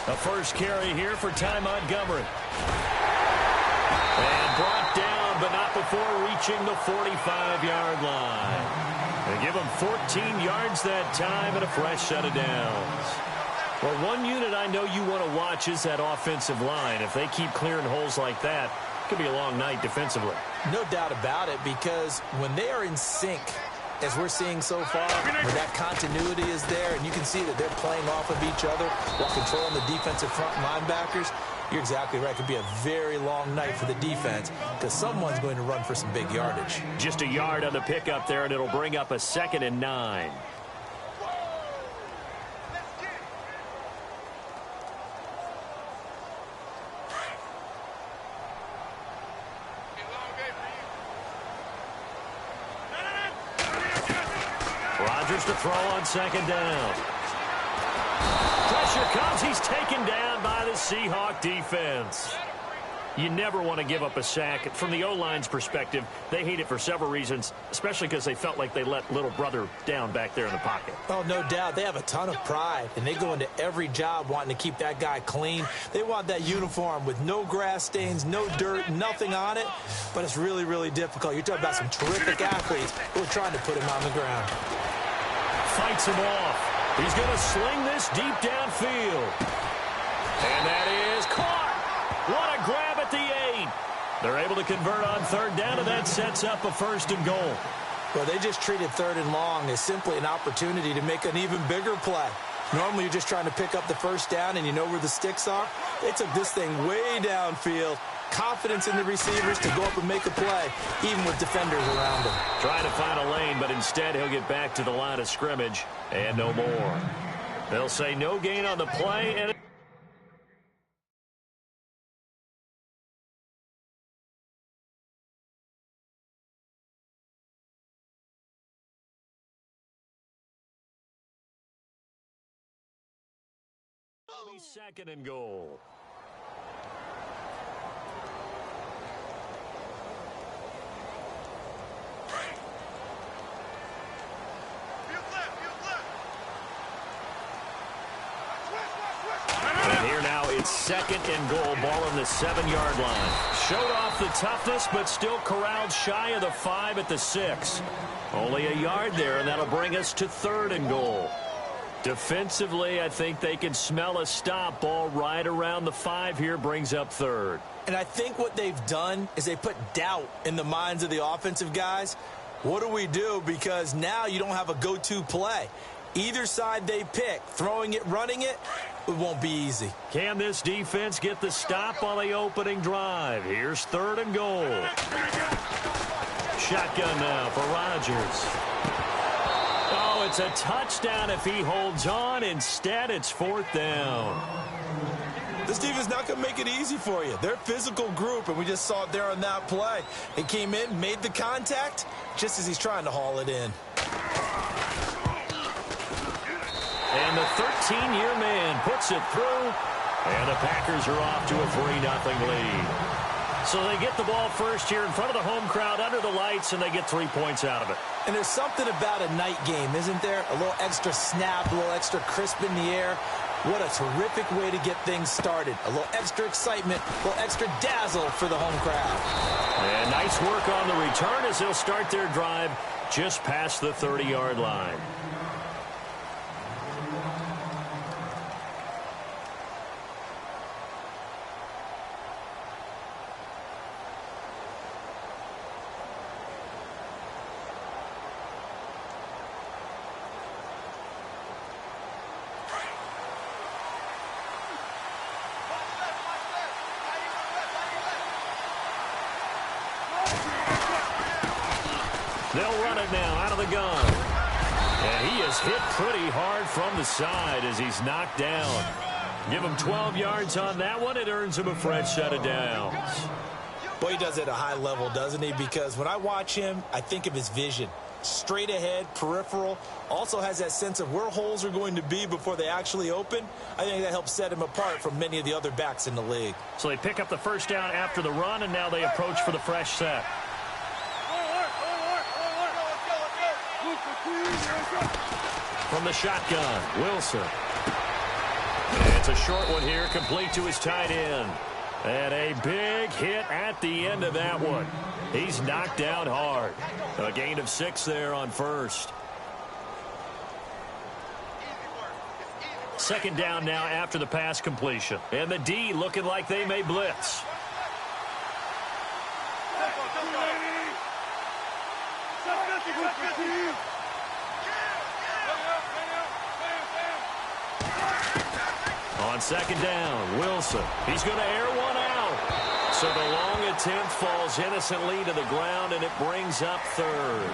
A first carry here for Ty Montgomery. And brought down, but not before reaching the 45-yard line. They give him 14 yards that time and a fresh set of downs. Well, one unit I know you want to watch is that offensive line. If they keep clearing holes like that, it could be a long night defensively. No doubt about it, because when they are in sync, as we're seeing so far, where that continuity is there, and you can see that they're playing off of each other while controlling the defensive front linebackers, you're exactly right. It could be a very long night for the defense because someone's going to run for some big yardage. Just a yard on the pickup there, and it'll bring up a 2nd and 9. Rodgers to throw on 2nd down. Pressure comes. He's taken down by the Seahawk defense. You never want to give up a sack. From the O-line's perspective, they hate it for several reasons, especially because they felt like they let little brother down back there in the pocket. Oh, no doubt. They have a ton of pride, and they go into every job wanting to keep that guy clean. They want that uniform with no grass stains, no dirt, nothing on it, but it's really, really difficult. You're talking about some terrific athletes who are trying to put him on the ground. Fights him off. He's going to sling this deep downfield. And that is caught. What a grab at the 8. They're able to convert on 3rd down, and that sets up a 1st and goal. Well, they just treated 3rd and long as simply an opportunity to make an even bigger play. Normally, you're just trying to pick up the 1st down, and you know where the sticks are. They took this thing way downfield. Confidence in the receivers to go up and make a play, even with defenders around him. Trying to find a lane, but instead he'll get back to the line of scrimmage and no more. They'll say no gain on the play, and it'll be 2nd and goal. And here now it's 2nd and goal, ball on the 7-yard line. Showed off the toughness, but still corralled shy of the 5 at the 6. Only a yard there, and that'll bring us to 3rd and goal. Defensively, I think they can smell a stop. Ball right around the 5 here, brings up 3rd. And I think what they've done is they put doubt in the minds of the offensive guys. What do we do? Because now you don't have a go-to play. Either side they pick, throwing it, running it, it won't be easy. Can this defense get the stop on the opening drive? Here's 3rd and goal. Shotgun now for Rodgers. Oh, it's a touchdown if he holds on. Instead, it's 4th down. This defense is not going to make it easy for you. They're a physical group, and we just saw it there on that play. He came in, made the contact, just as he's trying to haul it in. And the 13-year man puts it through, and the Packers are off to a 3-0 lead. So they get the ball first here in front of the home crowd under the lights, and they get 3 points out of it. And there's something about a night game, isn't there? A little extra snap, a little extra crisp in the air. What a terrific way to get things started. A little extra excitement, a little extra dazzle for the home crowd. And nice work on the return as they'll start their drive just past the 30-yard line. They'll run it now out of the gun. And he is hit pretty hard from the side as he's knocked down. Give him 12 yards on that one. It earns him a fresh set of downs. Boy, he does it at a high level, doesn't he? Because when I watch him, I think of his vision. Straight ahead, peripheral. Also has that sense of where holes are going to be before they actually open. I think that helps set him apart from many of the other backs in the league. So they pick up the 1st down after the run, and now they approach for the fresh set. From the shotgun, Wilson. And It's a short one here, complete to his tight end. And a big hit at the end of that one. He's knocked down hard. A gain of 6 there on first. Second down now after the pass completion. And the D looking like they may blitz. On second down, Wilson. He's going to air one out. So the long attempt falls innocently to the ground, and it brings up third.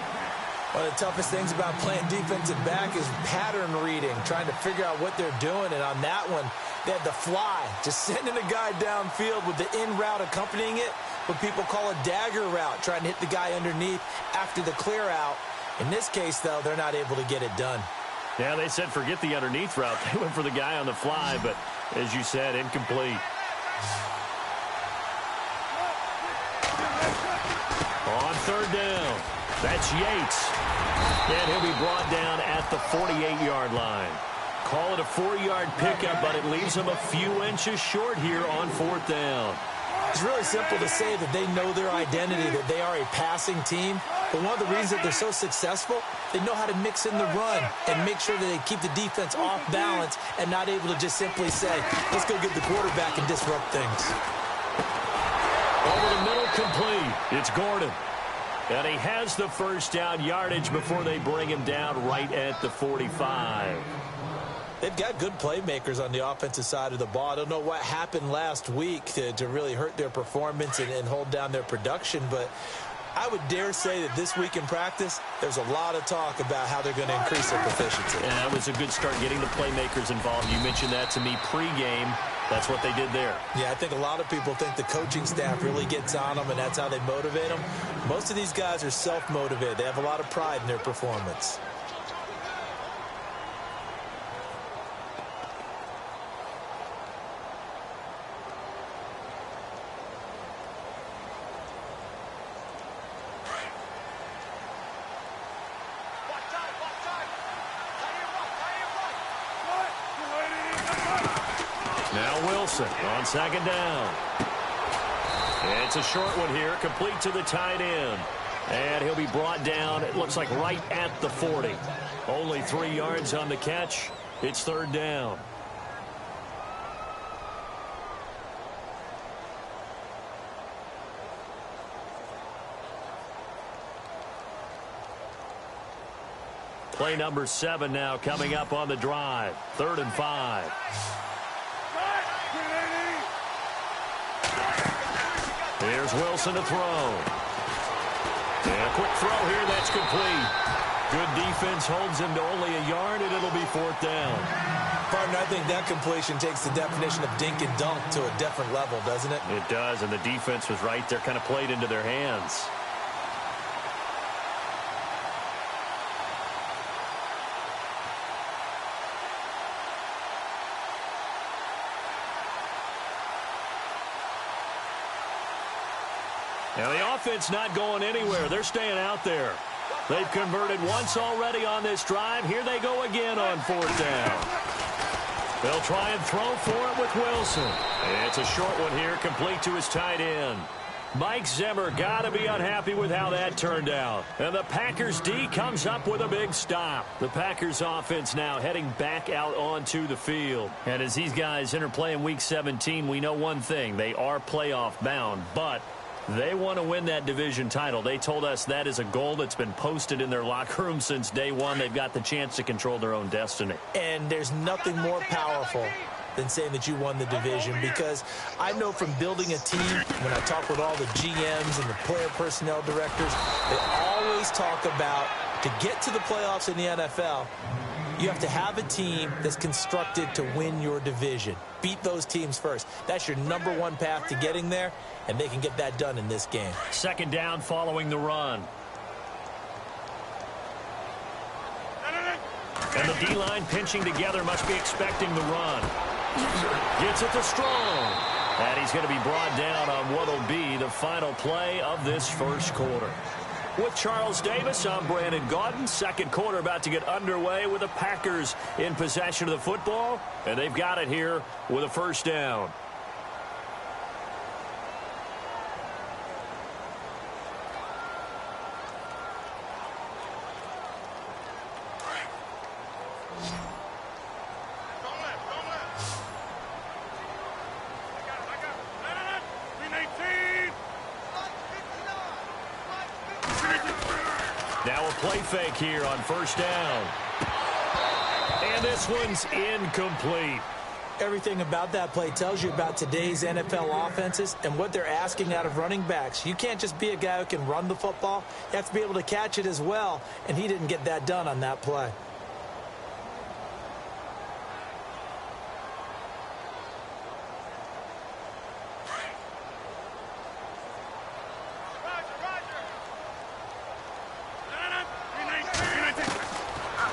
One of the toughest things about playing defensive back is pattern reading, trying to figure out what they're doing. And on that one, they had the fly, just sending a guy downfield with the in route accompanying it, what people call a dagger route, trying to hit the guy underneath after the clear out. In this case, though, they're not able to get it done. Yeah, they said forget the underneath route. They went for the guy on the fly, but as you said, incomplete. On third down, that's Yates. And he'll be brought down at the 48-yard line. Call it a 4-yard pickup, but it leaves him a few inches short here on fourth down. It's really simple to say that they know their identity, that they are a passing team. But one of the reasons that they're so successful, they know how to mix in the run and make sure that they keep the defense off balance and not able to just simply say, let's go get the quarterback and disrupt things. Over the middle, complete. It's Gordon. And he has the first down yardage before they bring him down right at the 45. They've got good playmakers on the offensive side of the ball. I don't know what happened last week to really hurt their performance and hold down their production, but I would dare say that this week in practice, there's a lot of talk about how they're going to increase their proficiency. Yeah, that was a good start getting the playmakers involved. You mentioned that to me pregame. That's what they did there. Yeah, I think a lot of people think the coaching staff really gets on them, and that's how they motivate them. Most of these guys are self-motivated. They have a lot of pride in their performance. On second down. It's a short one here, complete to the tight end. And he'll be brought down, it looks like right at the 40. Only 3 yards on the catch. It's third down. Play number 7 now coming up on the drive. 3rd and 5. Here's Wilson to throw. And a quick throw here, that's complete. Good defense holds him to only a yard, and it'll be 4th down. Partner, I think that completion takes the definition of dink and dunk to a different level, doesn't it? It does, and the defense was right there, kind of played into their hands. Now, the offense not going anywhere. They're staying out there. They've converted once already on this drive. Here they go again on 4th down. They'll try and throw for it with Wilson. It's a short one here, complete to his tight end. Mike Zimmer got to be unhappy with how that turned out. And the Packers D comes up with a big stop. The Packers offense now heading back out onto the field. And as these guys interplay in Week 17, we know one thing. They are playoff bound, but they want to win that division title. They told us that is a goal that's been posted in their locker room since day one. They've got the chance to control their own destiny. And there's nothing more powerful than saying that you won the division, because I know from building a team, when I talk with all the GMs and the player personnel directors, they always talk about, to get to the playoffs in the NFL, you have to have a team that's constructed to win your division. Beat those teams first. That's your _1 path to getting there, and they can get that done in this game. Second down following the run. And the D-line pinching together, must be expecting the run. Gets it to Strong. And he's going to be brought down on what will be the final play of this first quarter. With Charles Davis, I'm Brandon Gaudin. Second quarter about to get underway with the Packers in possession of the football, and they've got it here with a first down. Now a play fake here on first down. And this one's incomplete. Everything about that play tells you about today's NFL offenses and what they're asking out of running backs. You can't just be a guy who can run the football. You have to be able to catch it as well, and he didn't get that done on that play.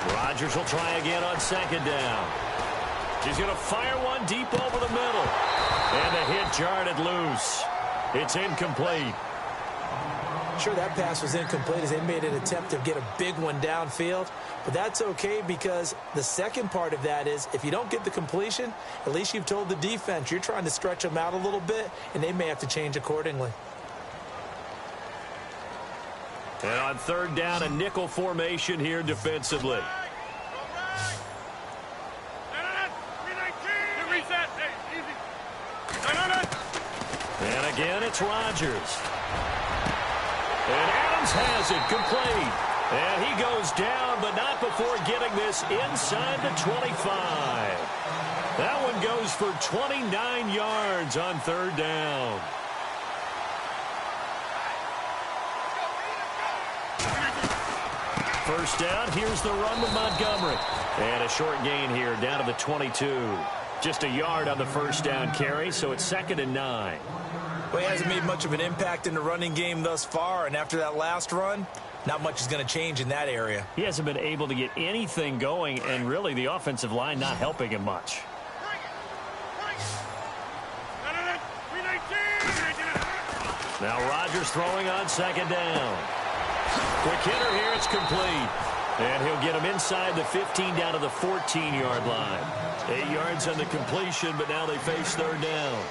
Rodgers will try again on second down. He's going to fire one deep over the middle. And the hit jarred it loose. It's incomplete. Sure, that pass was incomplete as they made an attempt to get a big one downfield. But that's okay because the second part of that is if you don't get the completion, at least you've told the defense you're trying to stretch them out a little bit, and they may have to change accordingly. And on third down, a nickel formation here defensively. And again, it's Rodgers. And Adams has it complete. And he goes down, but not before getting this inside the 25. That one goes for 29 yards on third down. First down, here's the run with Montgomery. And a short gain here down to the 22. Just a yard on the first down carry, so it's 2nd and 9. Well, he hasn't made much of an impact in the running game thus far, and after that last run, not much is going to change in that area. He hasn't been able to get anything going, and really the offensive line not helping him much. Now Rodgers throwing on second down. Quick hitter here, it's complete. And he'll get him inside the 15 down to the 14-yard line. 8 yards on the completion, but now they face third down.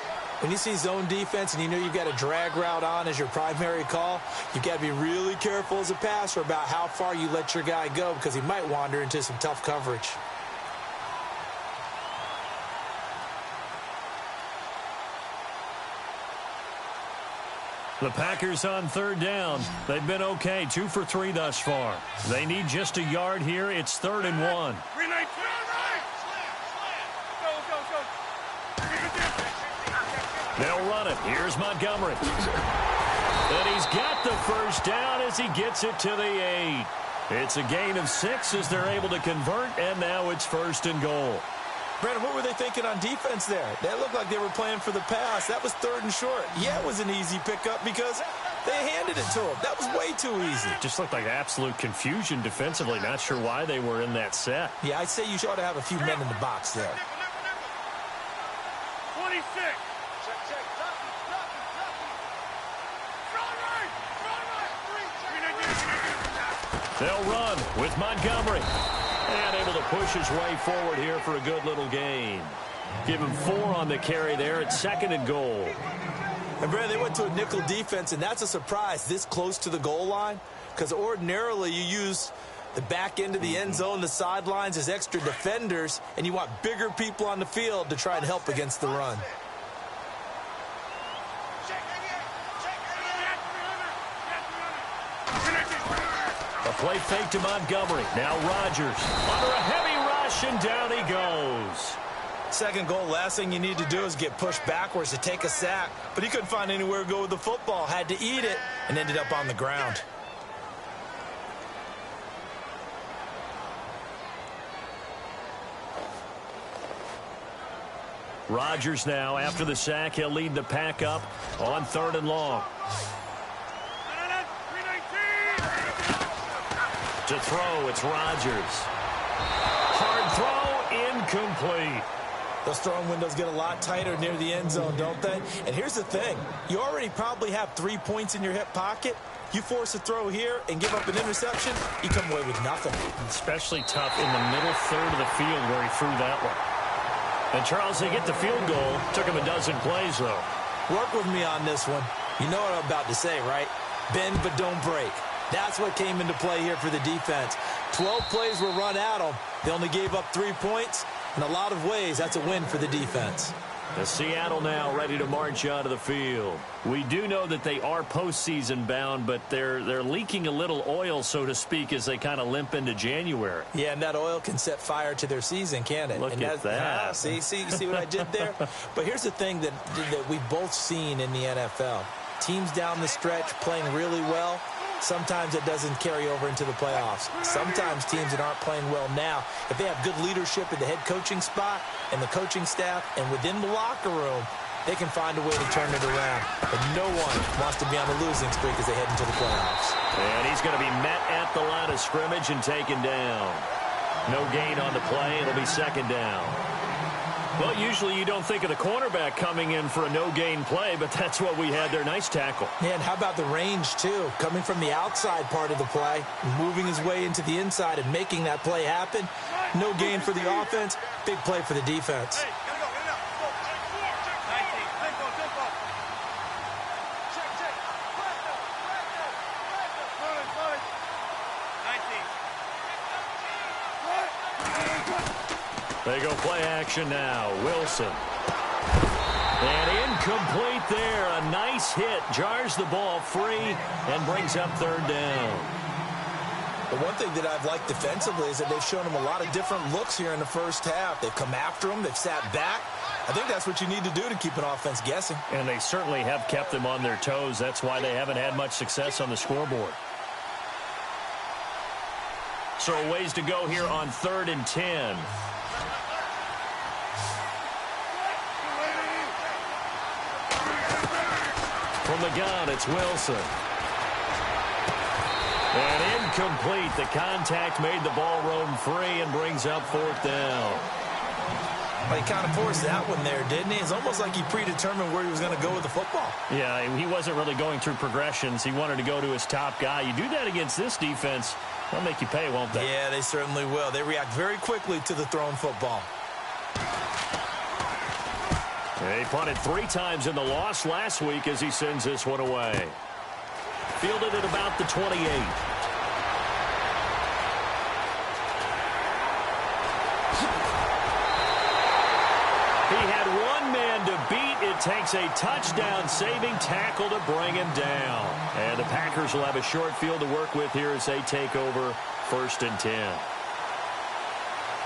When you see zone defense and you know you've got a drag route on as your primary call, you've got to be really careful as a passer about how far you let your guy go because he might wander into some tough coverage. The Packers on third down. They've been okay, 2 for 3 thus far. They need just a yard here. It's 3rd and 1. They'll run it. Here's Montgomery. And he's got the first down as he gets it to the 8. It's a gain of 6 as they're able to convert, and now it's 1st and goal. Brandon, what were they thinking on defense there? That looked like they were playing for the pass. That was 3rd and short. Yeah, it was an easy pickup because they handed it to him. That was way too easy. Just looked like absolute confusion defensively. Not sure why they were in that set. Yeah, I'd say you ought to have a few men in the box there. 26. They'll run with Montgomery. And able to push his way forward here for a good little gain. Give him 4 on the carry there. It's 2nd and goal. And, Brad, they went to a nickel defense, and that's a surprise this close to the goal line because ordinarily you use the back end of the end zone, the sidelines as extra defenders, and you want bigger people on the field to try and help against the run. Play fake to Montgomery. Now Rodgers under a heavy rush, and down he goes. Second goal, last thing you need to do is get pushed backwards to take a sack. But he couldn't find anywhere to go with the football. Had to eat it and ended up on the ground. Rodgers now, after the sack, he'll lead the pack up on 3rd and long. To throw, it's Rodgers. Hard throw, incomplete. Those throwing windows get a lot tighter near the end zone, don't they? And here's the thing. You already probably have 3 points in your hip pocket. You force a throw here and give up an interception, you come away with nothing. Especially tough in the middle third of the field where he threw that one. And, Charles, they get the field goal. Took him a dozen plays, though. Work with me on this one. You know what I'm about to say, right? Bend but don't break. That's what came into play here for the defense. 12 plays were run at them. They only gave up 3 points. In a lot of ways, that's a win for the defense. The Seattle now ready to march onto the field. We do know that they are postseason bound, but they're leaking a little oil, so to speak, as they kind of limp into January. Yeah, and that oil can set fire to their season, can't it? Look at that. See what I did there? But here's the thing that we've both seen in the NFL. Teams down the stretch playing really well. Sometimes it doesn't carry over into the playoffs. Sometimes teams that aren't playing well now, if they have good leadership in the head coaching spot and the coaching staff and within the locker room, they can find a way to turn it around. But no one wants to be on the losing streak as they head into the playoffs. And he's going to be met at the line of scrimmage and taken down. No gain on the play. It'll be second down. Well, usually you don't think of the cornerback coming in for a no-gain play, but that's what we had there. Nice tackle. And how about the range, too? Coming from the outside part of the play, moving his way into the inside and making that play happen. No gain for the offense, big play for the defense. They go play action now. Wilson. And incomplete there. A nice hit. Jars the ball free and brings up third down. The one thing that I've liked defensively is that they've shown him a lot of different looks here in the first half. They've come after him. They've sat back. I think that's what you need to do to keep an offense guessing. And they certainly have kept them on their toes. That's why they haven't had much success on the scoreboard. So a ways to go here on 3rd and 10. From the gun, it's Wilson. And incomplete. The contact made the ball roam free and brings up 4th down. Well, he kind of forced that one there, didn't he? It's almost like he predetermined where he was going to go with the football. Yeah, he wasn't really going through progressions. He wanted to go to his top guy. You do that against this defense, they'll make you pay, won't they? Yeah, they certainly will. They react very quickly to the thrown football. He punted 3 times in the loss last week as he sends this one away. Fielded at about the 28. He had one man to beat. It takes a touchdown-saving tackle to bring him down. And the Packers will have a short field to work with here as they take over 1st and 10.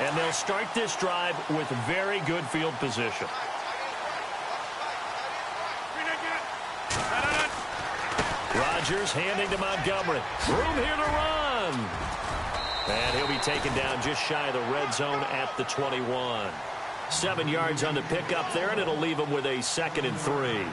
And they'll start this drive with very good field position. Rodgers handing to Montgomery. Room here to run. And he'll be taken down just shy of the red zone at the 21. 7 yards on the pickup there, and it'll leave him with a 2nd and 3.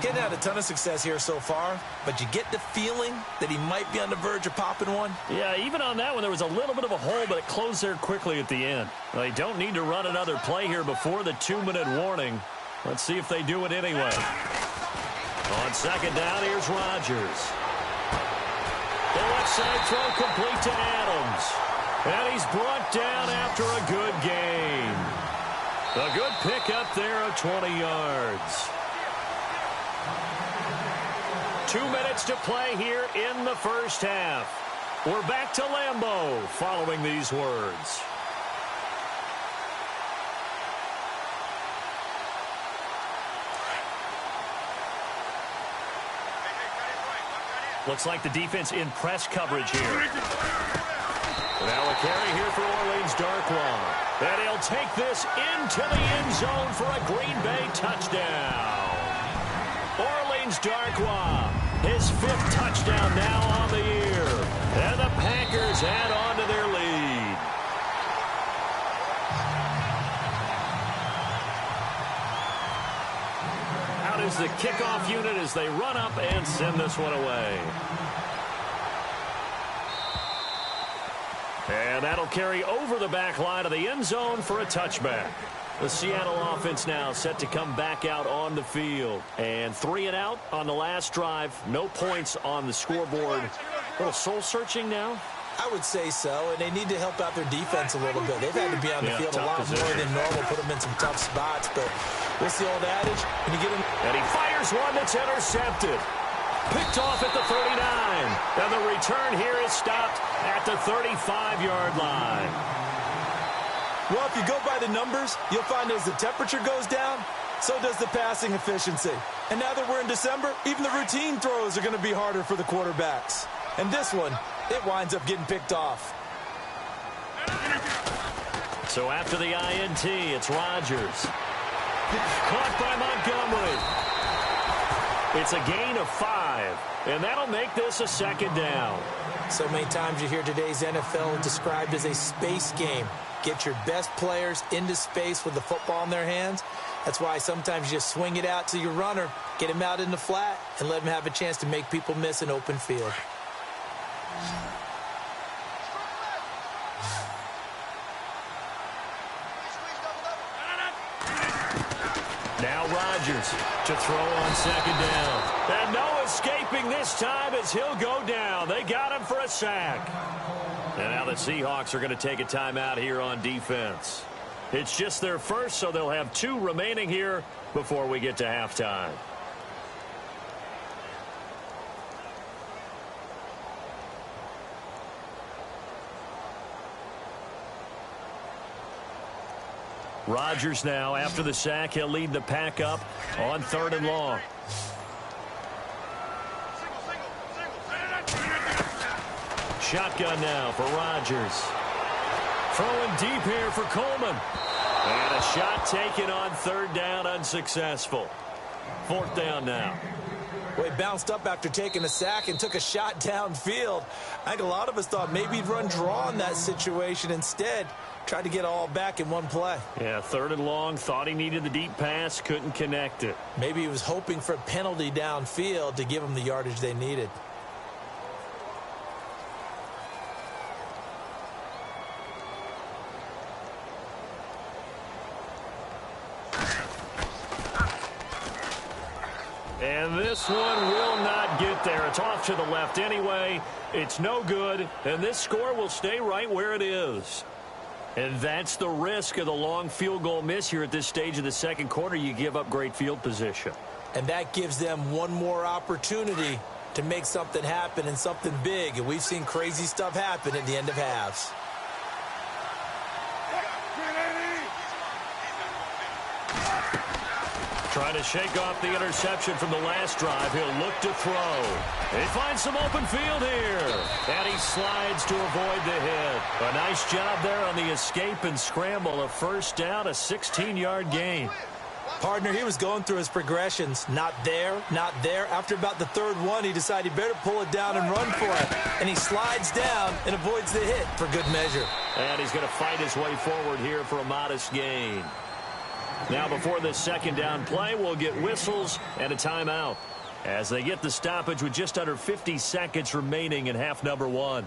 Getting had a ton of success here so far, but you get the feeling that he might be on the verge of popping one. Yeah, even on that one, there was a little bit of a hole, but it closed there quickly at the end. They don't need to run another play here before the 2-minute warning. Let's see if they do it anyway. On 2nd down, here's Rodgers. The left side throw complete to Adams. And he's brought down after a good gain. A good pickup there of 20 yards. 2 minutes to play here in the first half. We're back to Lambeau following these words. Looks like the defense in press coverage here. Now a carry here for Orleans Darkwa. And he'll take this into the end zone for a Green Bay touchdown. Orleans Darkwa, his 5th touchdown now on the year. And the Packers add on to their lead. Out is the kickoff unit as they run up and send this one away. And that'll carry over the back line of the end zone for a touchback. The Seattle offense now set to come back out on the field. And 3 and out on the last drive. No points on the scoreboard. A little soul-searching now. I would say so, and they need to help out their defense a little bit. They've had to be on the field a lot more than normal, put them in some tough spots. But what's the old adage? When you get them... And he fires one that's intercepted. Picked off at the 39. And the return here is stopped at the 35-yard line. Well, if you go by the numbers, you'll find as the temperature goes down, so does the passing efficiency. And now that we're in December, even the routine throws are going to be harder for the quarterbacks. And this one, it winds up getting picked off. So after the INT, it's Rodgers. Caught by Montgomery. It's a gain of 5, and that'll make this a second down. So many times you hear today's NFL described as a space game. Get your best players into space with the football in their hands. That's why sometimes you just swing it out to your runner, get him out in the flat, and let him have a chance to make people miss an open field. Now Rodgers to throw on second down. And no escaping this time as he'll go down. They got him for a sack. And now the Seahawks are going to take a timeout here on defense. It's just their first, so they'll have 2 remaining here before we get to halftime. Rodgers now, after the sack, he'll lead the pack up on 3rd and long. Shotgun now for Rodgers. Throwing deep here for Coleman. And a shot taken on 3rd down, unsuccessful. 4th down now. Well, he bounced up after taking a sack and took a shot downfield. I think a lot of us thought maybe he'd run draw in that situation. Instead, tried to get it all back in one play. Yeah, 3rd and long, thought he needed the deep pass, couldn't connect it. Maybe he was hoping for a penalty downfield to give him the yardage they needed. And this one will not get there. It's off to the left anyway. It's no good, and this score will stay right where it is. And that's the risk of the long field goal miss here at this stage of the second quarter. You give up great field position. And that gives them one more opportunity to make something happen and something big. And we've seen crazy stuff happen at the end of halves. Trying to shake off the interception from the last drive. He'll look to throw. He finds some open field here. And he slides to avoid the hit. A nice job there on the escape and scramble. A 1st down, a 16-yard gain. Partner, he was going through his progressions. Not there, not there. After about the 3rd one, he decided he better pull it down and run for it. And he slides down and avoids the hit for good measure. And he's going to fight his way forward here for a modest gain. Now before this 2nd down play, we'll get whistles and a timeout as they get the stoppage with just under 50 seconds remaining in half number 1.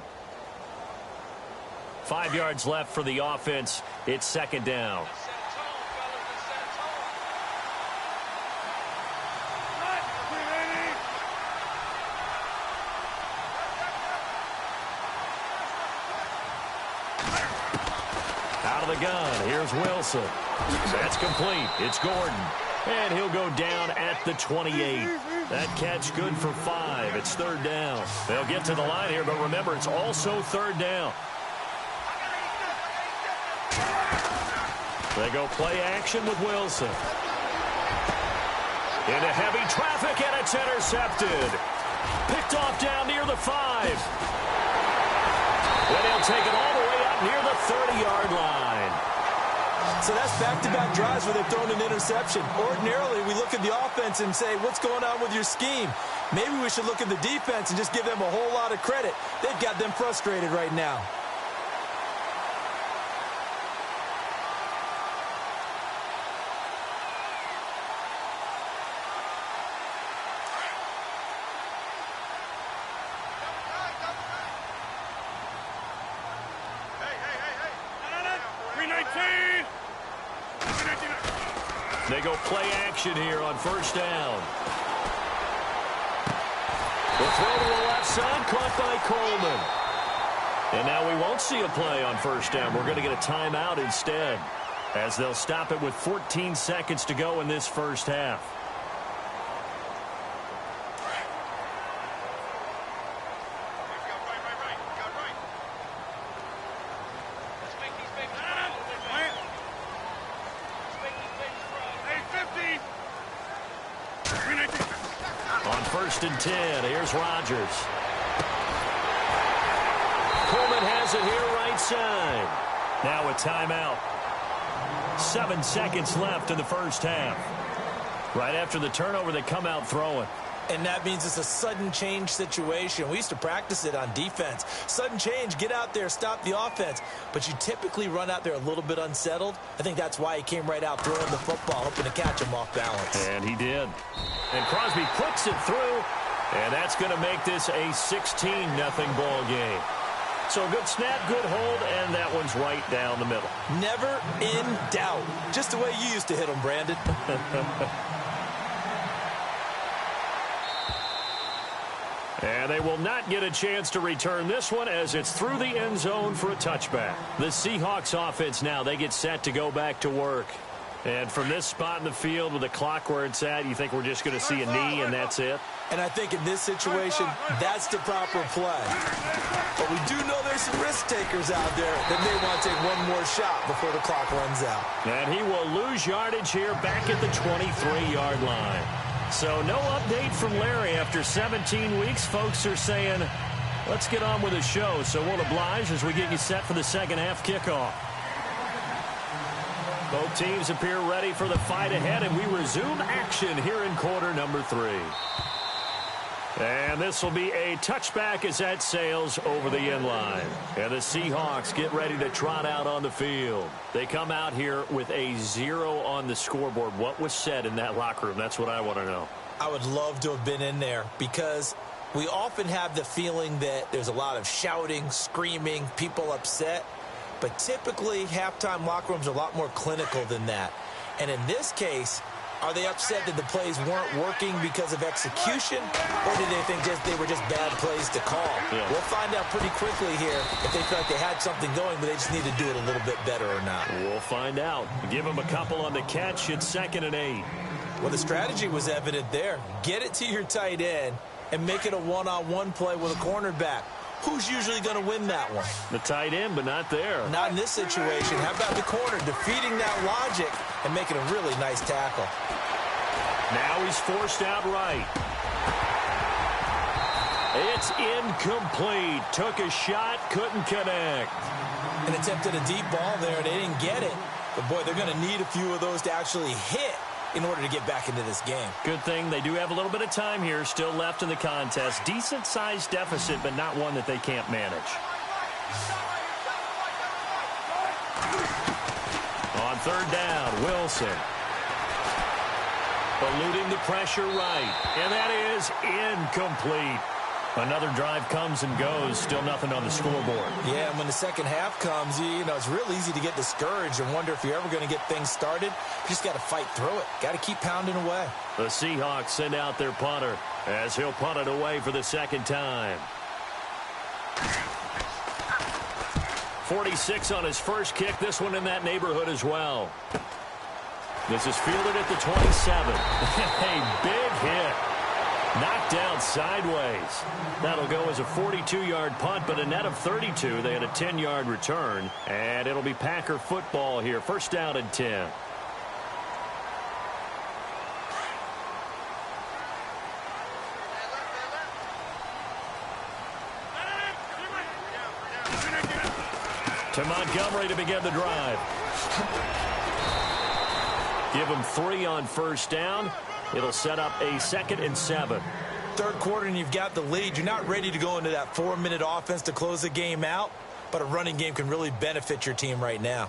5 yards left for the offense. It's 2nd down. Out of the gun, here's Wilson. That's complete. It's Gordon. And he'll go down at the 28. That catch good for 5. It's 3rd down. They'll get to the line here, but remember, it's also 3rd down. They go play action with Wilson. Into heavy traffic, and it's intercepted. Picked off down near the 5. Then he'll take it all the way up near the 30-yard line. So that's back-to-back drives where they've thrown an interception. Ordinarily, we look at the offense and say, what's going on with your scheme? Maybe we should look at the defense and just give them a whole lot of credit. They've got them frustrated right now. Hey. 319. They go play action here on first down. The throw to the left side, caught by Coleman. And now we won't see a play on first down. We're going to get a timeout instead, as they'll stop it with 14 seconds to go in this first half. On first and 10, here's Rodgers. Coleman has it here right side. Now a timeout. 7 seconds left in the first half. Right after the turnover, they come out throwing. And that means it's a sudden change situation. We used to practice it on defense. Sudden change, get out there, stop the offense. But you typically run out there a little bit unsettled. I think that's why he came right out throwing the football, hoping to catch him off balance. And he did. And Crosby puts it through. And that's going to make this a 16-0 ball game. So good snap, good hold, and that one's right down the middle. Never in doubt. Just the way you used to hit them, Brandon. And they will not get a chance to return this one as it's through the end zone for a touchback. The Seahawks offense now, they get set to go back to work. And from this spot in the field with the clock where it's at, you think we're just going to see a knee and that's it? And I think in this situation, that's the proper play. But we do know there's some risk takers out there that may want to take one more shot before the clock runs out. And he will lose yardage here back at the 23-yard line. So no update from Larry after 17 weeks. Folks are saying, let's get on with the show. So we'll oblige as we get you set for the second half kickoff. Both teams appear ready for the fight ahead, and we resume action here in quarter number 3. And this will be a touchback as that sails over the end line. And the Seahawks get ready to trot out on the field. They come out here with a 0 on the scoreboard. What was said in that locker room? That's what I want to know. I would love to have been in there because we often have the feeling that there's a lot of shouting, screaming, people upset. But typically, halftime locker rooms are a lot more clinical than that. And in this case, are they upset that the plays weren't working because of execution, or did they think they were just bad plays to call? Yeah. We'll find out pretty quickly here if they feel like they had something going, but they just need to do it a little bit better or not. We'll find out. Give them a couple on the catch. It's 2nd and 8. Well, the strategy was evident there. Get it to your tight end and make it a one-on-one play with a cornerback. Who's usually going to win that one? The tight end, but not there. Not in this situation. How about the corner defeating that logic and making a really nice tackle? Now he's forced out right. It's incomplete. Took a shot, couldn't connect. And attempted a deep ball there. They didn't get it. But, boy, they're going to need a few of those to actually hit in order to get back into this game. Good thing they do have a little bit of time here still left in the contest. Decent-sized deficit, but not one that they can't manage. On 3rd down, Wilson. Eluding the pressure right. And that is incomplete. Another drive comes and goes. Still nothing on the scoreboard. Yeah, and when the second half comes, you know, it's real easy to get discouraged and wonder if you're ever going to get things started. You just got to fight through it. Got to keep pounding away. The Seahawks send out their punter as he'll punt it away for the second time. 46 on his first kick. This one in that neighborhood as well. This is fielded at the 27. A big hit. Knocked down sideways. That'll go as a 42-yard punt, but a net of 32. They had a 10-yard return, and it'll be Packer football here. First down and 10. To Montgomery to begin the drive. Give him 3 on first down. It'll set up a 2nd and 7. Third quarter and you've got the lead. You're not ready to go into that 4-minute offense to close the game out, but a running game can really benefit your team right now.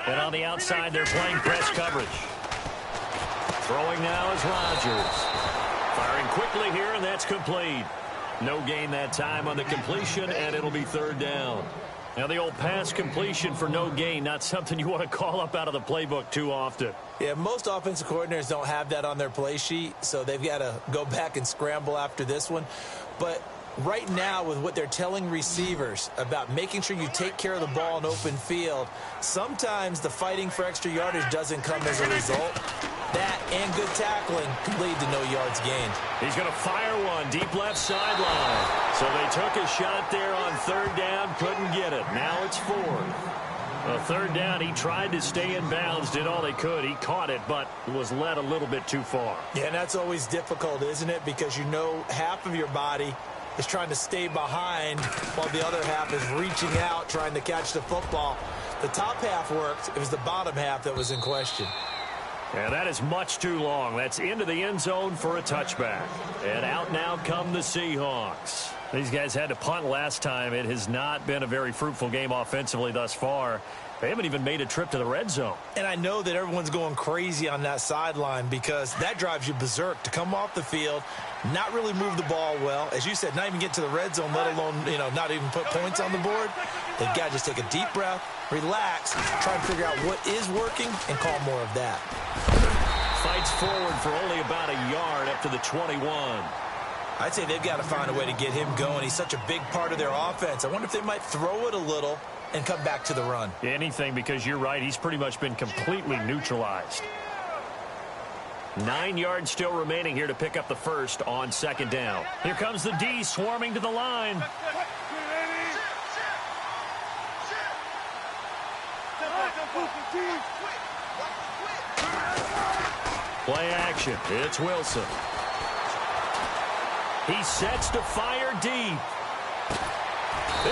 And on the outside, they're playing press coverage. Throwing now is Rodgers. Firing quickly here, and that's complete. No gain that time on the completion, and it'll be third down. Now, the old pass completion for no gain, not something you want to call up out of the playbook too often. Yeah, most offensive coordinators don't have that on their play sheet, so they've got to go back and scramble after this one. But right now, with what they're telling receivers about making sure you take care of the ball in open field, sometimes the fighting for extra yardage doesn't come as a result. That and good tackling can lead to no yards gained. He's going to fire one deep left sideline. So they took a shot there on third down, couldn't get it. Now it's fourth. Third down, he tried to stay in bounds, did all he could. He caught it, but was led a little bit too far. Yeah, and that's always difficult, isn't it? Because you know half of your body is trying to stay behind while the other half is reaching out, trying to catch the football. The top half worked. It was the bottom half that was in question. And that is much too long. That's into the end zone for a touchback. And out now come the Seahawks. These guys had to punt last time. It has not been a very fruitful game offensively thus far. They haven't even made a trip to the red zone. And I know that everyone's going crazy on that sideline because that drives you berserk to come off the field, not really move the ball well. As you said, not even get to the red zone, let alone, not even put points on the board. They've got to just take a deep breath, relax, try and figure out what is working, and call more of that. Fights forward for only about a yard up to the 21. I'd say they've got to find a way to get him going. He's such a big part of their offense. I wonder if they might throw it a little and come back to the run. Anything, because you're right. He's pretty much been completely neutralized. 9 yards still remaining here to pick up the first on second down. Here comes the D swarming to the line. Play action. It's Wilson. He sets to fire deep.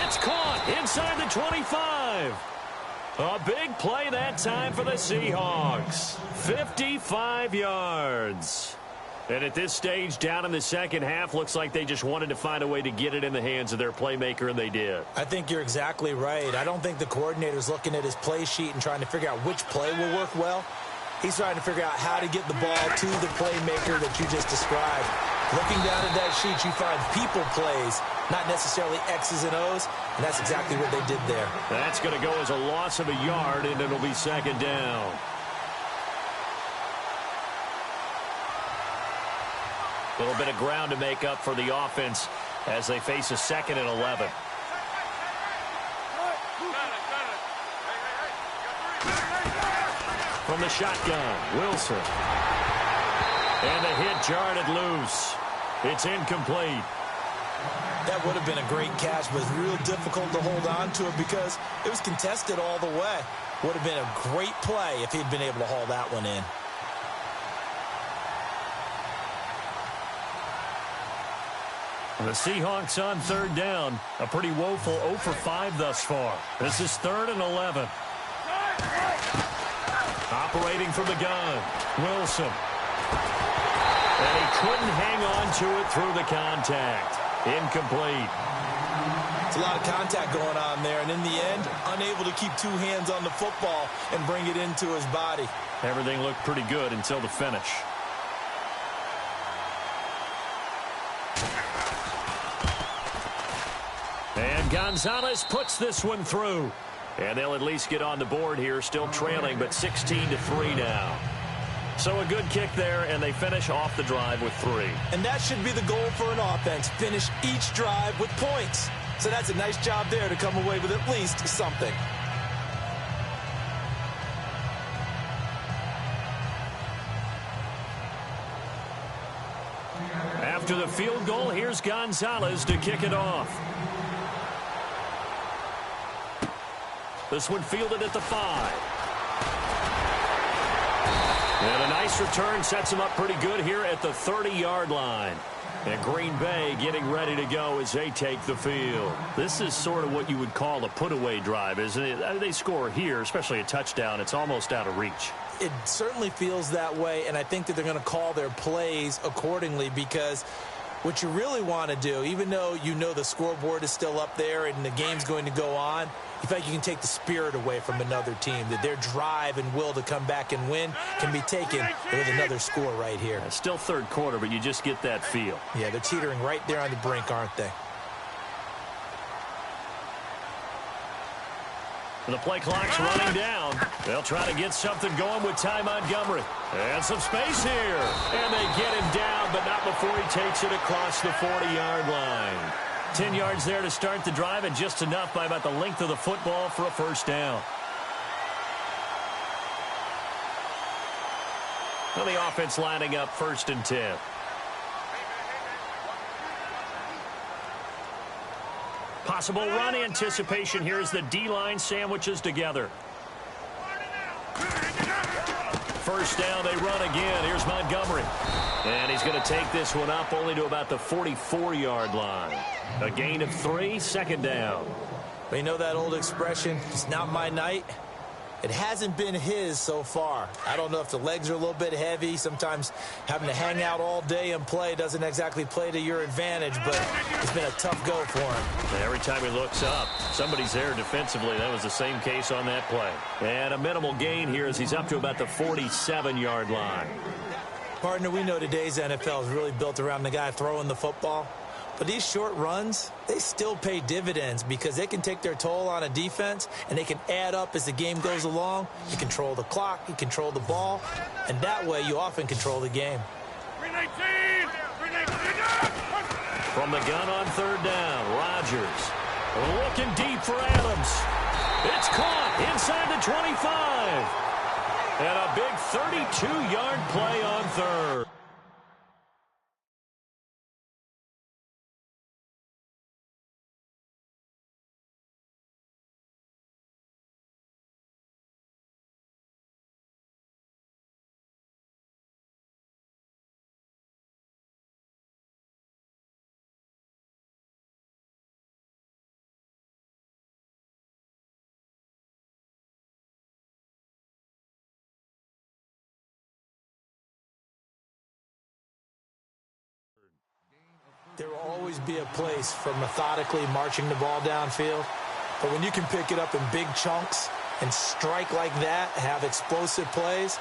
It's caught inside the 25. A big play that time for the Seahawks. 55 yards. And at this stage, down in the second half, looks like they just wanted to find a way to get it in the hands of their playmaker, and they did. I think you're exactly right. I don't think the coordinator's looking at his play sheet and trying to figure out which play will work well. He's trying to figure out how to get the ball to the playmaker that you just described. Looking down at that sheet, you find people plays, not necessarily X's and O's, and that's exactly what they did there. That's going to go as a loss of a yard, and it'll be second down. A little bit of ground to make up for the offense as they face a 2nd and 11. From the shotgun, Wilson. And the hit jarred it loose. It's incomplete. That would have been a great catch, but it's real difficult to hold on to it because it was contested all the way. Would have been a great play if he'd been able to haul that one in. The Seahawks on third down. A pretty woeful 0 for 5 thus far. This is 3rd and 11. Operating from the gun, Wilson. And he couldn't hang on to it through the contact. Incomplete. It's a lot of contact going on there, and in the end, unable to keep 2 hands on the football and bring it into his body. Everything looked pretty good until the finish. And Gonzalez puts this one through. And they'll at least get on the board here, still trailing, but 16-3 now. So a good kick there, and they finish off the drive with 3. And that should be the goal for an offense, finish each drive with points. So that's a nice job there to come away with at least something. After the field goal, here's Gonzalez to kick it off. This one fielded at the 5. And a nice return sets him up pretty good here at the 30-yard line. And Green Bay getting ready to go as they take the field. This is sort of what you would call a put-away drive, isn't it? They score here, especially a touchdown. It's almost out of reach. It certainly feels that way, and I think that they're going to call their plays accordingly because what you really want to do, even though you know the scoreboard is still up there and the game's going to go on, you feel like you can take the spirit away from another team, that their drive and will to come back and win can be taken with another score right here. It's still third quarter, but you just get that feel. Yeah, they're teetering right there on the brink, aren't they? The play clock's running down. They'll try to get something going with Ty Montgomery. And some space here. And they get him down, but not before he takes it across the 40-yard line. 10 yards there to start the drive, and just enough by about the length of the football for a first down. Well, the offense lining up 1st and 10. Possible run anticipation here as the D-line sandwiches together. First down, they run again. Here's Montgomery. And he's going to take this one up only to about the 44-yard line. A gain of 3, second down. But you know that old expression, it's not my night? It hasn't been his so far. I don't know if the legs are a little bit heavy. Sometimes having to hang out all day and play doesn't exactly play to your advantage, but it's been a tough go for him. Every time he looks up, somebody's there defensively. That was the same case on that play. And a minimal gain here as he's up to about the 47-yard line. Partner, we know today's NFL is really built around the guy throwing the football. But these short runs, they still pay dividends because they can take their toll on a defense and they can add up as the game goes along. You control the clock, you control the ball, and that way you often control the game. From the gun on third down, Rodgers looking deep for Adams. It's caught inside the 25. And a big 32-yard play on third. There will always be a place for methodically marching the ball downfield. But when you can pick it up in big chunks and strike like that, have explosive plays,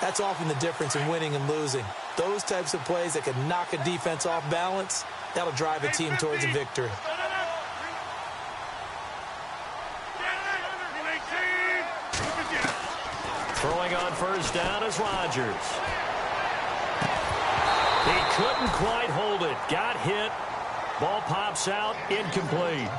that's often the difference in winning and losing. Those types of plays that can knock a defense off balance, that'll drive a team towards a victory. Throwing on first down is Rodgers. He couldn't quite hold it. Got hit. Ball pops out. Incomplete.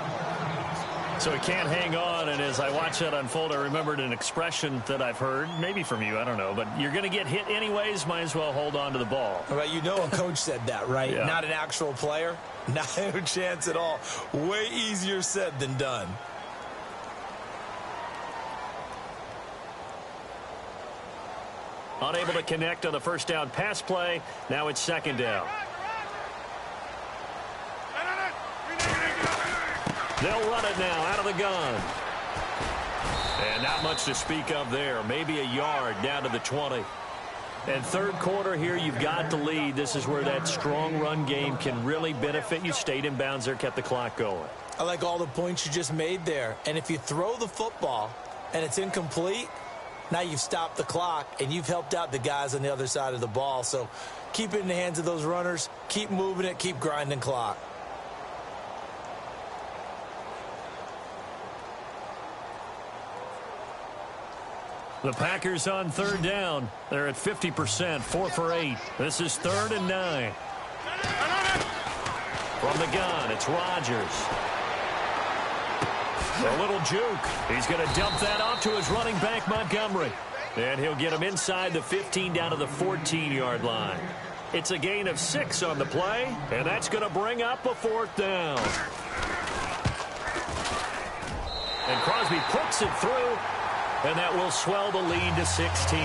So he can't hang on, and as I watch that unfold, I remembered an expression that I've heard, maybe from you, I don't know, but you're going to get hit anyways, might as well hold on to the ball. Well, you know a coach said that, right? Yeah. Not an actual player. No chance at all. Way easier said than done. Unable to connect on the first down pass play. Now it's second down. They'll run it now out of the gun. And not much to speak of there. Maybe a yard down to the 20. And third quarter here, you've got to lead. This is where that strong run game can really benefit you. Stayed in bounds there, kept the clock going. I like all the points you just made there. And if you throw the football and it's incomplete, now you've stopped the clock and you've helped out the guys on the other side of the ball. So keep it in the hands of those runners. Keep moving it. Keep grinding clock. The Packers on third down. They're at 50%, 4 for 8. This is 3rd and 9. From the gun, it's Rodgers. A little juke. He's going to dump that off to his running back, Montgomery. And he'll get him inside the 15 down to the 14-yard line. It's a gain of 6 on the play, and that's going to bring up a 4th down. And Crosby puts it through, and that will swell the lead to 16.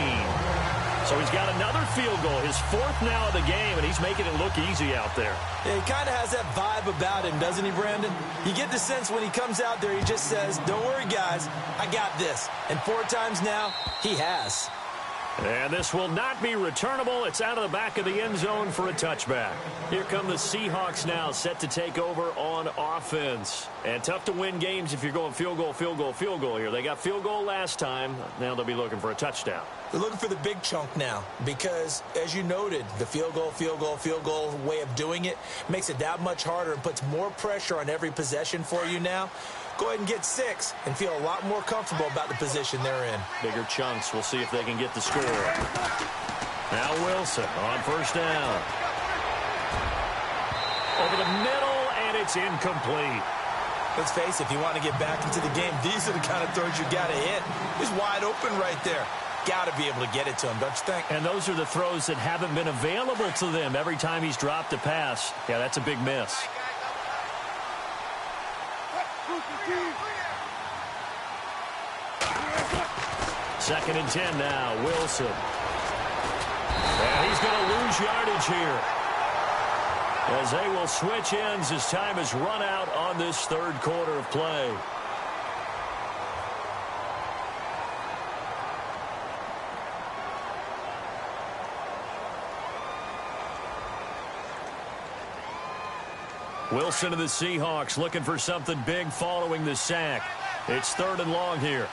So he's got another field goal, his 4th now of the game, and he's making it look easy out there. Yeah, he kind of has that vibe about him, doesn't he, Brandon? You get the sense when he comes out there, he just says, don't worry, guys, I got this. And 4 times now, he has. And this will not be returnable. It's out of the back of the end zone for a touchback. Here come the Seahawks now, set to take over on offense. And tough to win games if you're going field goal, field goal, field goal here. They got field goal last time. Now they'll be looking for a touchdown. They're looking for the big chunk now because, as you noted, the field goal, field goal, field goal way of doing it makes it that much harder and puts more pressure on every possession for you now. Go ahead and get 6 and feel a lot more comfortable about the position they're in. Bigger chunks. We'll see if they can get the score. Now Wilson on first down. Over the middle, and it's incomplete. Let's face it, if you want to get back into the game, these are the kind of throws you got to hit. He's wide open right there. Got to be able to get it to him, don't you think? And those are the throws that haven't been available to them every time he's dropped a pass. Yeah, that's a big miss. Second and 10 now, Wilson. And he's going to lose yardage here, as they will switch ends as time is run out on this third quarter of play. Wilson and the Seahawks looking for something big following the sack. It's third and long here.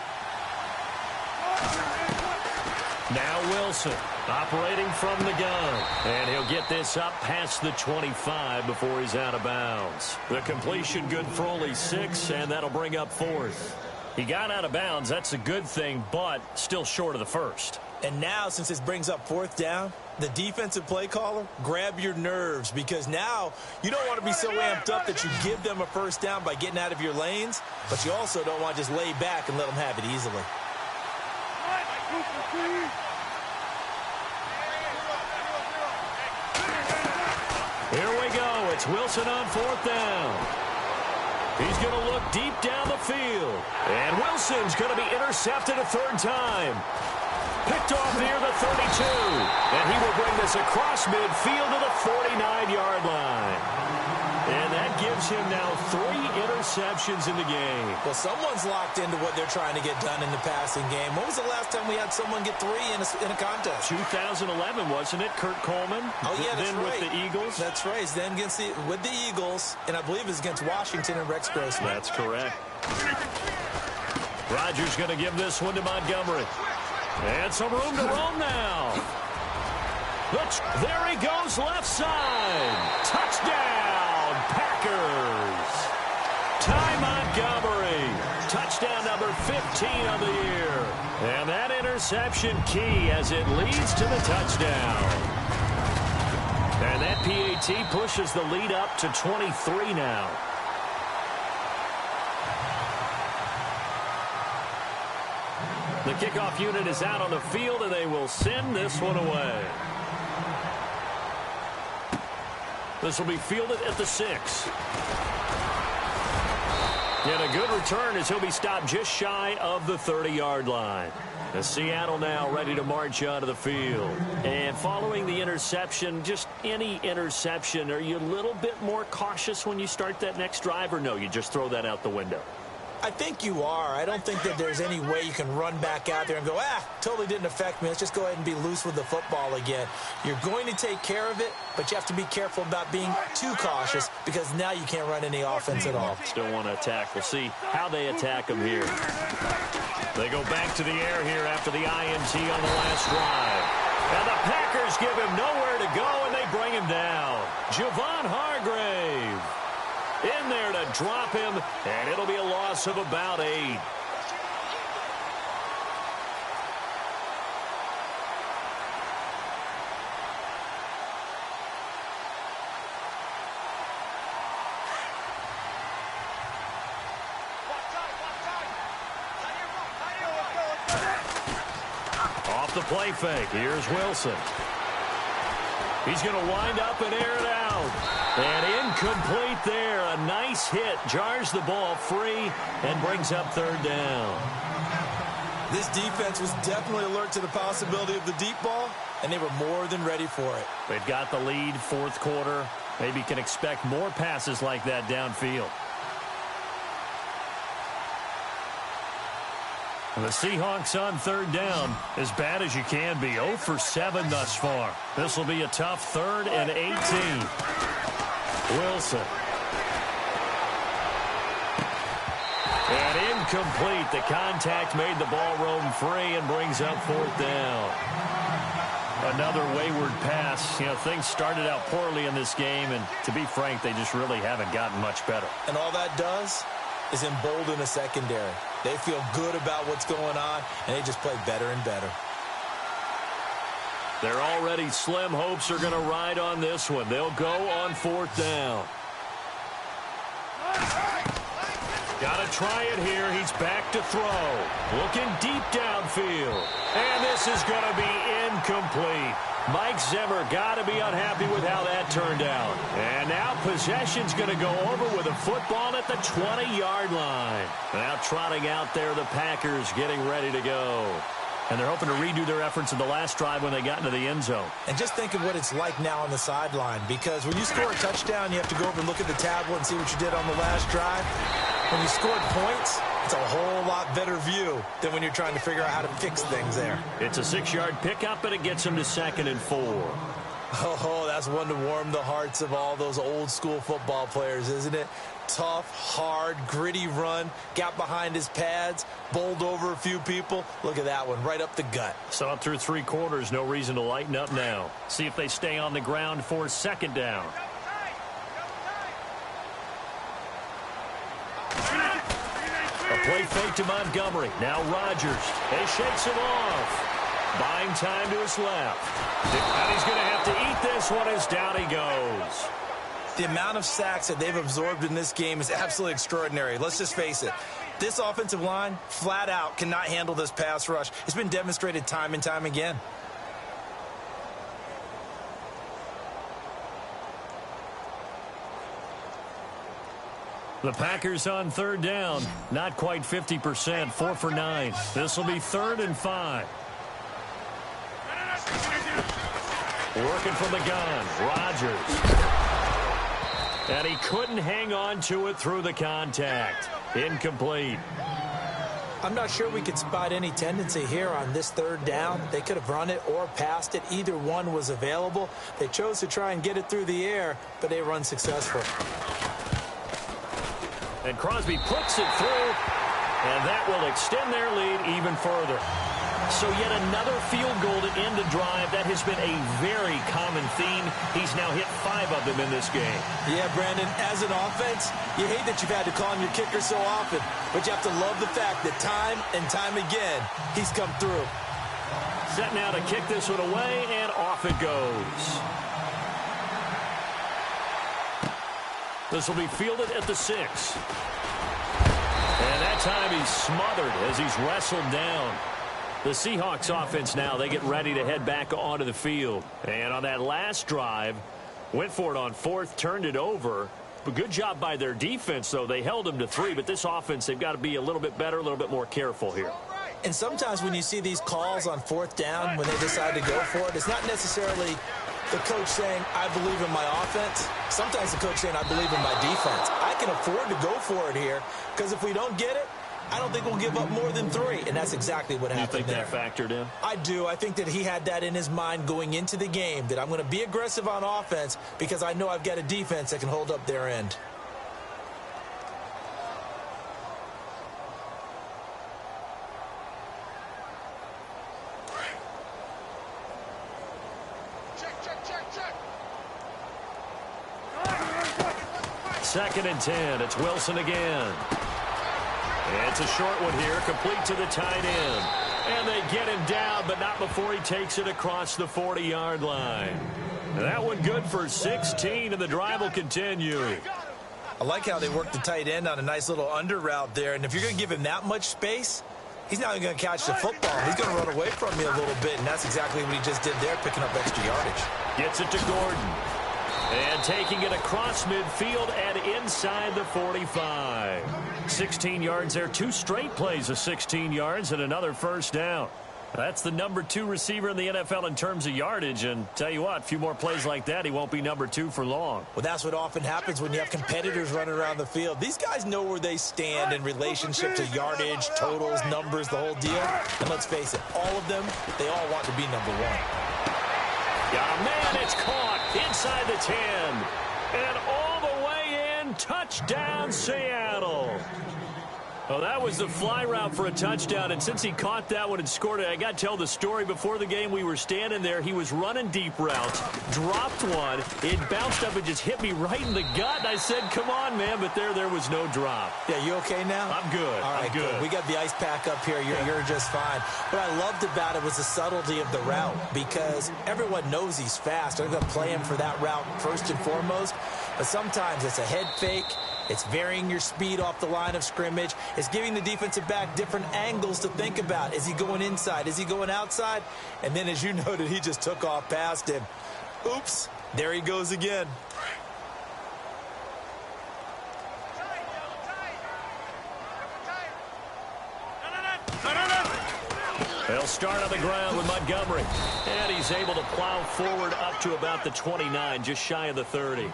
Now Wilson operating from the gun. And he'll get this up past the 25 before he's out of bounds. The completion good for only 6, and that'll bring up fourth. He got out of bounds. That's a good thing, but still short of the first. And now, since this brings up fourth down, the defensive play caller, grab your nerves, because now you don't want to be so amped up that you give them a first down by getting out of your lanes, but you also don't want to just lay back and let them have it easily. Here we go. It's Wilson on fourth down. He's going to look deep down the field. And Wilson's going to be intercepted a third time. Picked off near the 32. And he will bring this across midfield to the 49-yard line. And that gives him now 3 interceptions in the game. Well, someone's locked into what they're trying to get done in the passing game. When was the last time we had someone get 3 in a contest? 2011, wasn't it? Kurt Coleman. Oh, yeah, that's then right. With the Eagles. That's right. Then with the Eagles, and I believe it's against Washington and Rex Grossman. That's correct. Rodgers going to give this one to Montgomery. And some room to roam now. There he goes, left side. Touchdown, Packers. Ty Montgomery. Touchdown number 15 of the year. And that interception key as it leads to the touchdown. And that PAT pushes the lead up to 23 now. The kickoff unit is out on the field, and they will send this one away. This will be fielded at the 6. And a good return as he'll be stopped just shy of the 30-yard line. The Seattle now ready to march onto the field. And following the interception, just any interception, are you a little bit more cautious when you start that next drive, or no, you just throw that out the window? I think you are. I don't think that there's any way you can run back out there and go, totally didn't affect me. Let's just go ahead and be loose with the football again. You're going to take care of it, but you have to be careful about being too cautious because now you can't run any offense at all. Still want to attack. We'll see how they attack them here. They go back to the air here after the INT on the last drive. And the Packers give him nowhere to go, and they bring him down. Javon Hargrave in there to drop him, and it'll be a loss of about 8. Off the play fake, here's Wilson. He's going to wind up and air it out. And incomplete there. A nice hit. Jars the ball free and brings up third down. This defense was definitely alert to the possibility of the deep ball, and they were more than ready for it. They've got the lead, fourth quarter. Maybe can expect more passes like that downfield. The Seahawks on third down, as bad as you can be, 0 for 7 thus far. This will be a tough 3rd and 18. Wilson. And incomplete. The contact made the ball roam free and brings up 4th down. Another wayward pass. You know, things started out poorly in this game, and to be frank, they just really haven't gotten much better. And all that does is embolden the secondary. They feel good about what's going on, and they just play better and better. Their already slim hopes are going to ride on this one. They'll go on 4th down. Got to try it here. He's back to throw. Looking deep downfield. And this is going to be incomplete. Mike Zimmer got to be unhappy with how that turned out. And now possession's going to go over with a football at the 20-yard line. Now trotting out there, the Packers getting ready to go. And they're hoping to redo their efforts in the last drive when they got into the end zone. And just think of what it's like now on the sideline, because when you score a touchdown, you have to go over and look at the tablet and see what you did on the last drive. When you scored points, it's a whole lot better view than when you're trying to figure out how to fix things there. It's a 6-yard pickup, and it gets them to 2nd and 4. Oh, that's one to warm the hearts of all those old-school football players, isn't it? Tough, hard, gritty run, got behind his pads, bowled over a few people. Look at that one, right up the gut. Saw it through 3 quarters, no reason to lighten up now. See if they stay on the ground for 2nd down. A play fake to Montgomery. Now Rodgers. He shakes him off. Buying time to his left. And he's going to have to eat this one as down he goes. The amount of sacks that they've absorbed in this game is absolutely extraordinary. Let's just face it. This offensive line, flat out, cannot handle this pass rush. It's been demonstrated time and time again. The Packers on 3rd down. Not quite 50%. 4 for 9. This will be 3rd and 5. Working from the gun. Rodgers. And he couldn't hang on to it through the contact. Incomplete. I'm not sure we could spot any tendency here on this 3rd down. They could have run it or passed it. Either one was available. They chose to try and get it through the air, but they run successful. And Crosby puts it through, and that will extend their lead even further. So yet another field goal to end a drive. That has been a very common theme. He's now hit 5 of them in this game. Yeah, Brandon, as an offense, you hate that you've had to call on your kicker so often, but you have to love the fact that time and time again, he's come through. Set now to kick this one away, and off it goes. This will be fielded at the 6. And that time he's smothered as he's wrestled down. The Seahawks offense now, they get ready to head back onto the field. And on that last drive, went for it on 4th, turned it over. But good job by their defense, though. They held them to 3, but this offense, they've got to be a little bit better, a little bit more careful here. And sometimes when you see these calls on 4th down, when they decide to go for it, it's not necessarily the coach saying, I believe in my offense. Sometimes the coach saying, I believe in my defense. I can afford to go for it here, because if we don't get it, I don't think we'll give up more than 3, and that's exactly what happened there. You think that factored in? I do. I think that he had that in his mind going into the game, that I'm going to be aggressive on offense because I know I've got a defense that can hold up their end. Second and 10. It's Wilson again. It's a short one here, complete to the tight end. And they get him down, but not before he takes it across the 40-yard line. And that one good for 16, and the drive will continue. I like how they work the tight end on a nice little under route there. And if you're going to give him that much space, he's not even going to catch the football. He's going to run away from you a little bit, and that's exactly what he just did there, picking up extra yardage. Gets it to Gordon. And taking it across midfield and inside the 45. 16 yards there. 2 straight plays of 16 yards and another first down. That's the number 2 receiver in the NFL in terms of yardage, and tell you what, a few more plays like that, he won't be number 2 for long. Well, that's what often happens when you have competitors running around the field. These guys know where they stand in relationship to yardage, totals, numbers, the whole deal. And let's face it, all of them, they all want to be number 1. Got a man, it's caught inside the 10. And all the way in, touchdown Seattle. Oh, that was the fly route for a touchdown, and since he caught that one and scored it, I got to tell the story. Before the game, we were standing there. He was running deep routes, dropped one. It bounced up and just hit me right in the gut, and I said, come on, man, but there was no drop. Yeah, you okay now? I'm good. All right, I'm good. We got the ice pack up here. You're just fine. What I loved about it was the subtlety of the route, because everyone knows he's fast. They're going to play him for that route first and foremost, but sometimes it's a head fake. It's varying your speed off the line of scrimmage. It's giving the defensive back different angles to think about. Is he going inside? Is he going outside? And then, as you noted, he just took off past him. Oops, there he goes again. They'll start on the ground with Montgomery. And he's able to plow forward up to about the 29, just shy of the 30.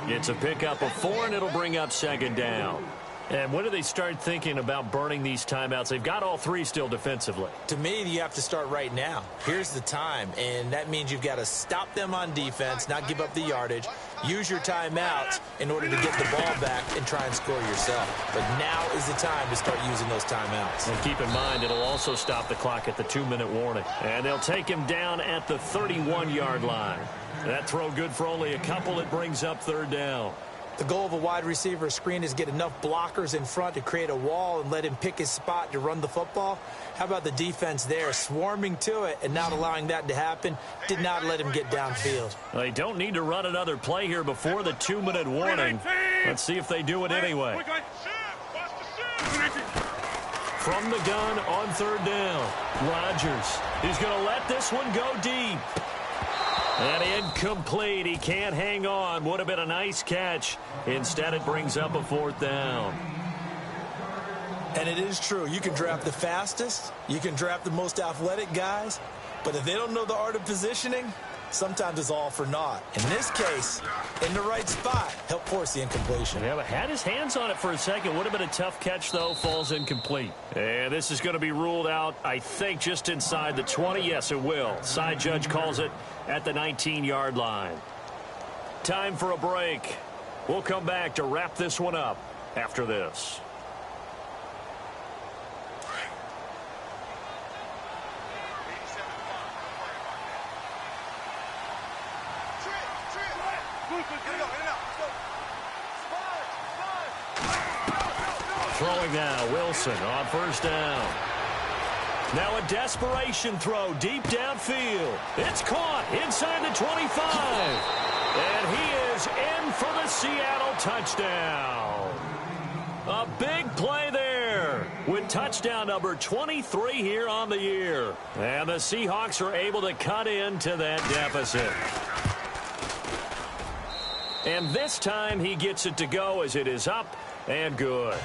It's a pickup of 4, and it'll bring up second down. And when do they start thinking about burning these timeouts? They've got all 3 still defensively. To me, you have to start right now. Here's the time, and that means you've got to stop them on defense, not give up the yardage, use your timeouts in order to get the ball back and try and score yourself. But now is the time to start using those timeouts. And keep in mind, it'll also stop the clock at the 2-minute warning. And they'll take him down at the 31-yard line. That throw good for only a couple. It brings up third down. The goal of a wide receiver screen is get enough blockers in front to create a wall and let him pick his spot to run the football. How about the defense there, swarming to it and not allowing that to happen? Did not let him get downfield. They don't need to run another play here before the 2-minute warning. Let's see if they do it anyway. From the gun on third down, Rodgers. He's going to let this one go deep. And incomplete. He can't hang on. Would have been a nice catch. Instead, it brings up a fourth down. And it is true. You can draft the fastest. You can draft the most athletic guys. But if they don't know the art of positioning, sometimes it's all for naught. In this case, in the right spot, help force the incompletion. Yeah, but had his hands on it for a second. Would have been a tough catch, though. Falls incomplete. And this is going to be ruled out, I think, just inside the 20. Yes, it will. Side judge calls it at the 19-yard line. Time for a break. We'll come back to wrap this one up after this. Throwing now, Wilson on first down. Now a desperation throw deep downfield. It's caught inside the 25. And he is in for the Seattle touchdown. A big play there with touchdown number 23 here on the year. And the Seahawks are able to cut into that deficit. And this time he gets it to go as it is up and good.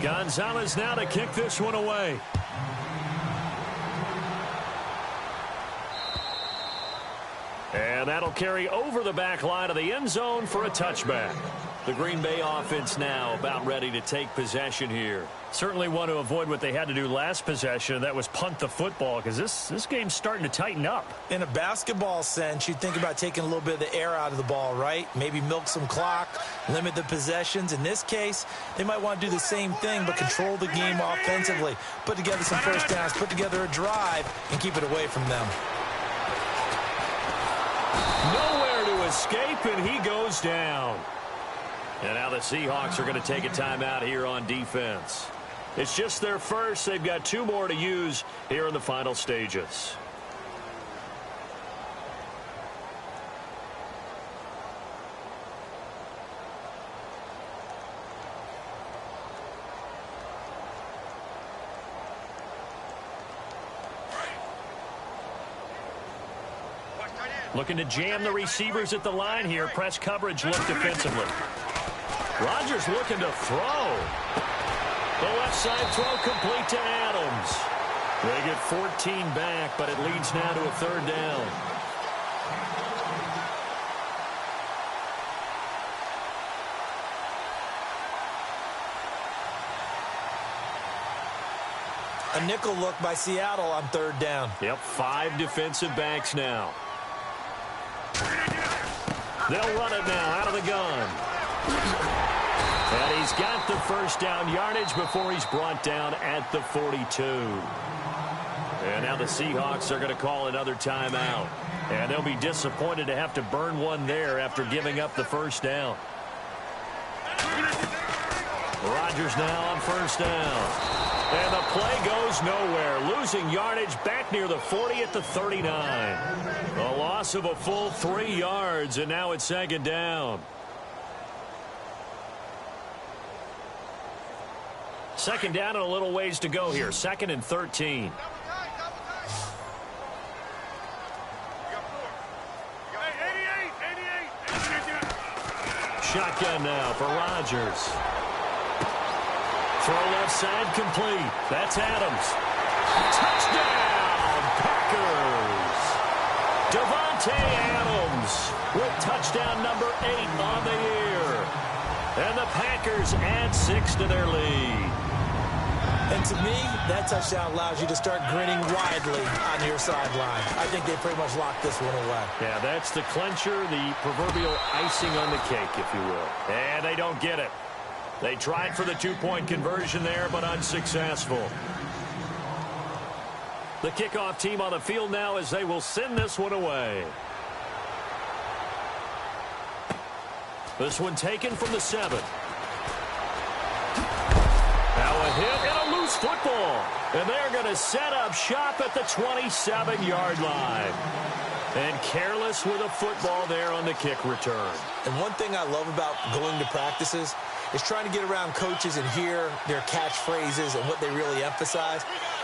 Gonzalez now to kick this one away. And that'll carry over the back line of the end zone for a touchback. The Green Bay offense now about ready to take possession here. Certainly want to avoid what they had to do last possession. That was punt the football, because this game's starting to tighten up. In a basketball sense, you think about taking a little bit of the air out of the ball, right? Maybe milk some clock, limit the possessions. In this case, they might want to do the same thing, but control the game offensively. Put together some first downs, put together a drive, and keep it away from them. Nowhere to escape, and he goes down. And now the Seahawks are going to take a timeout here on defense. It's just their first. They've got 2 more to use here in the final stages. Looking to jam the receivers at the line here. Press coverage look defensively. Rodgers looking to throw. The left side throw complete to Adams. They get 14 back, but it leads now to a third down. A nickel look by Seattle on third down. Yep, 5 defensive backs now. They'll run it now out of the gun. And he's got the first down yardage before he's brought down at the 42. And now the Seahawks are going to call another timeout. And they'll be disappointed to have to burn one there after giving up the first down. Rodgers now on first down. And the play goes nowhere. Losing yardage back near the 40 at the 39. A loss of a full 3 yards, and now it's second down. Second down and a little ways to go here. 2nd and 13. Shotgun now for Rodgers. Throw left side complete. That's Adams. Touchdown, Packers. Devontae Adams with touchdown number 8 on the year. And the Packers add 6 to their lead. And to me, that touchdown allows you to start grinning widely on your sideline. I think they pretty much locked this one away. Yeah, that's the clincher, the proverbial icing on the cake, if you will. And they don't get it. They tried for the 2-point conversion there, but unsuccessful. The kickoff team on the field now as they will send this one away. This one taken from the 7. Now a hit and a loose football. And they're going to set up shop at the 27-yard line. And careless with a football there on the kick return. And one thing I love about going to practices is trying to get around coaches and hear their catchphrases and what they really emphasize.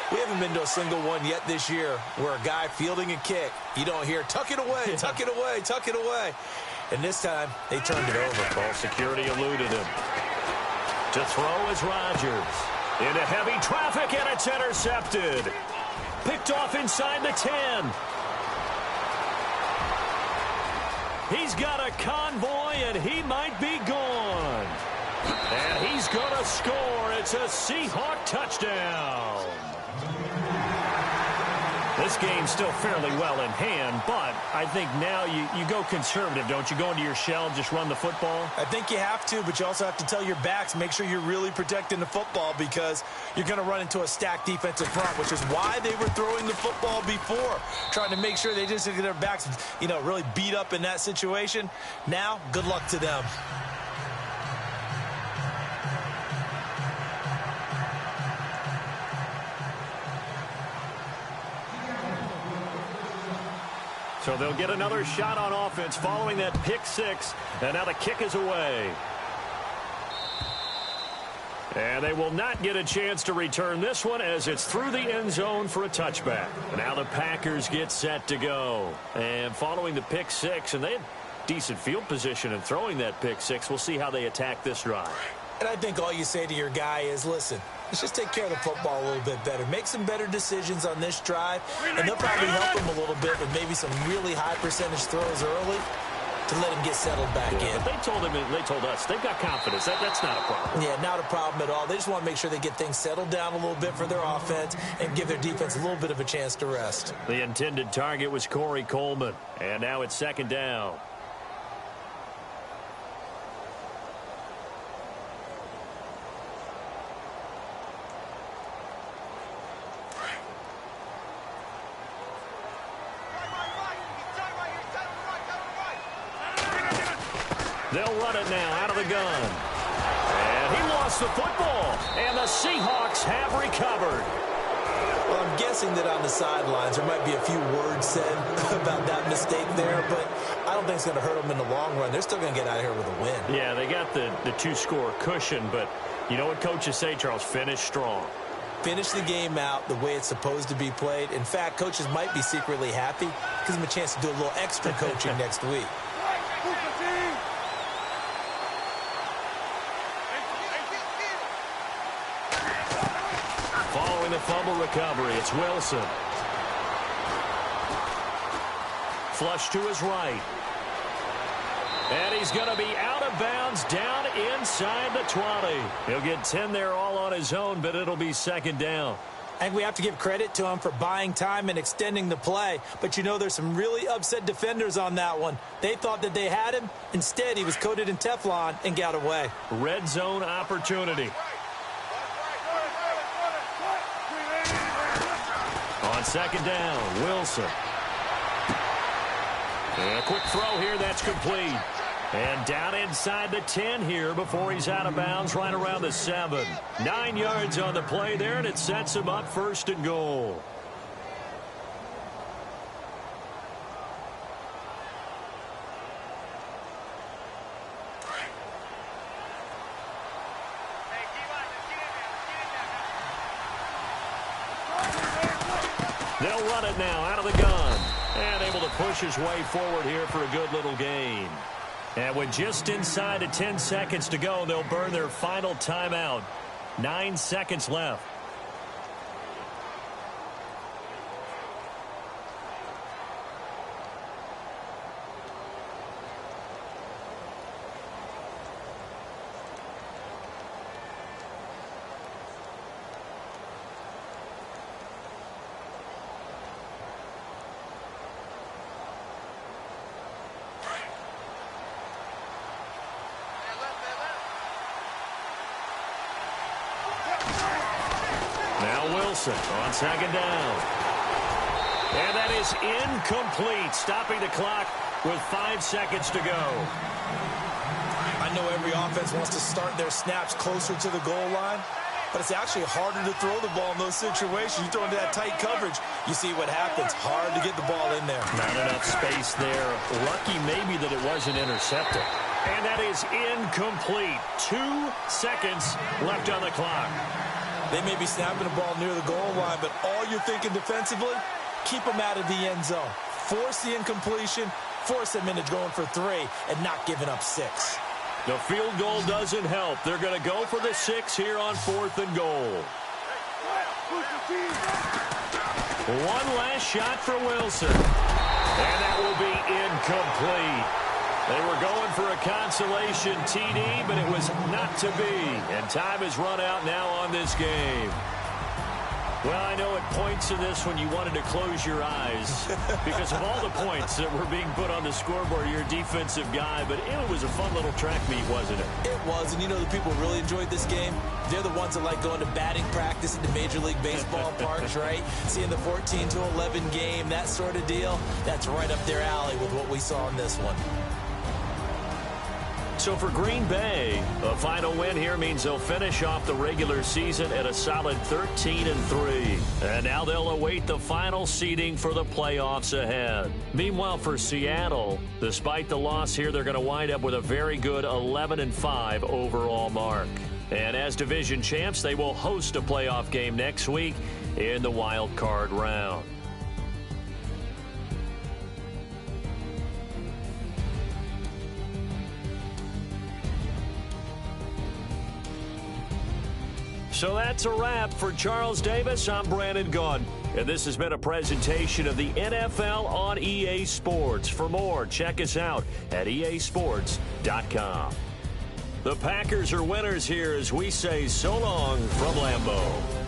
We haven't been to a single one yet this year where a guy fielding a kick, you don't hear, tuck it away, tuck it away, tuck it away. And this time, they turned it over. Ball security eluded him. To throw is Rodgers. Into heavy traffic, and it's intercepted. Picked off inside the 10. He's got a convoy, and he might be gone. And he's going to score. It's a Seahawk touchdown. This game's still fairly well in hand, but I think now you go conservative, don't you? Go into your shell and just run the football? I think you have to, but you also have to tell your backs, make sure you're really protecting the football because you're going to run into a stacked defensive front, which is why they were throwing the football before, trying to make sure they just get their backs, really beat up in that situation. Now, good luck to them. So they'll get another shot on offense following that pick 6, and now the kick is away. And they will not get a chance to return this one as it's through the end zone for a touchback. And now the Packers get set to go. And following the pick 6, and they had decent field position in throwing that pick 6. We'll see how they attack this drive. And I think all you say to your guy is, listen, let's just take care of the football a little bit better. Make some better decisions on this drive, and they'll probably help him a little bit with maybe some really high percentage throws early to let him get settled back in. But they told us, they've got confidence. That's not a problem. Yeah, not a problem at all. They just want to make sure they get things settled down a little bit for their offense and give their defense a little bit of a chance to rest. The intended target was Corey Coleman, and now it's second down. They'll run it now out of the gun. And he lost the football. And the Seahawks have recovered. Well, I'm guessing that on the sidelines there might be a few words said about that mistake there, but I don't think it's going to hurt them in the long run. They're still going to get out of here with a win. Yeah, they got the 2-score cushion, but you know what coaches say, Charles? Finish strong. Finish the game out the way it's supposed to be played. In fact, coaches might be secretly happy. Gives them a chance to do a little extra coaching next week. Following the fumble recovery, it's Wilson. Flush to his right. And he's going to be out of bounds down inside the 20. He'll get 10 there all on his own, but it'll be second down. I think we have to give credit to him for buying time and extending the play. But, you know, there's some really upset defenders on that one. They thought that they had him. Instead, he was coated in Teflon and got away. Red zone opportunity. On second down, Wilson. And a quick throw here that's complete. And down inside the 10 here before he's out of bounds right around the 7. 9 yards on the play there, and it sets him up first and goal. They'll run it now out of the gun. And able to push his way forward here for a good little gain. And with just inside of 10 seconds to go, they'll burn their final timeout. 9 seconds left. On second down. And that is incomplete, stopping the clock with 5 seconds to go. I know every offense wants to start their snaps closer to the goal line, but it's actually harder to throw the ball in those situations. You throw into that tight coverage, you see what happens. Hard to get the ball in there. Not enough space there. Lucky maybe that it wasn't intercepted. And that is incomplete. 2 seconds left on the clock. They may be snapping the ball near the goal line, but all you're thinking defensively, keep them out of the end zone. Force the incompletion, force them into going for 3, and not giving up 6. The field goal doesn't help. They're going to go for the 6 here on 4th and goal. One last shot for Wilson. And that will be incomplete. They were going for a consolation TD, but it was not to be. And time has run out now on this game. Well, I know at points in this when you wanted to close your eyes because of all the points that were being put on the scoreboard. You're a defensive guy, but it was a fun little track meet, wasn't it? It was, and you know the people really enjoyed this game? They're the ones that like going to batting practice at the Major League Baseball parks, right? Seeing the 14-11 game, that sort of deal, that's right up their alley with what we saw in this one. So for Green Bay, a final win here means they'll finish off the regular season at a solid 13-3. And now they'll await the final seeding for the playoffs ahead. Meanwhile, for Seattle, despite the loss here, they're going to wind up with a very good 11-5 overall mark. And as division champs, they will host a playoff game next week in the wild card round. So that's a wrap. For Charles Davis, I'm Brandon Gunn. And this has been a presentation of the NFL on EA Sports. For more, check us out at easports.com. The Packers are winners here as we say so long from Lambeau.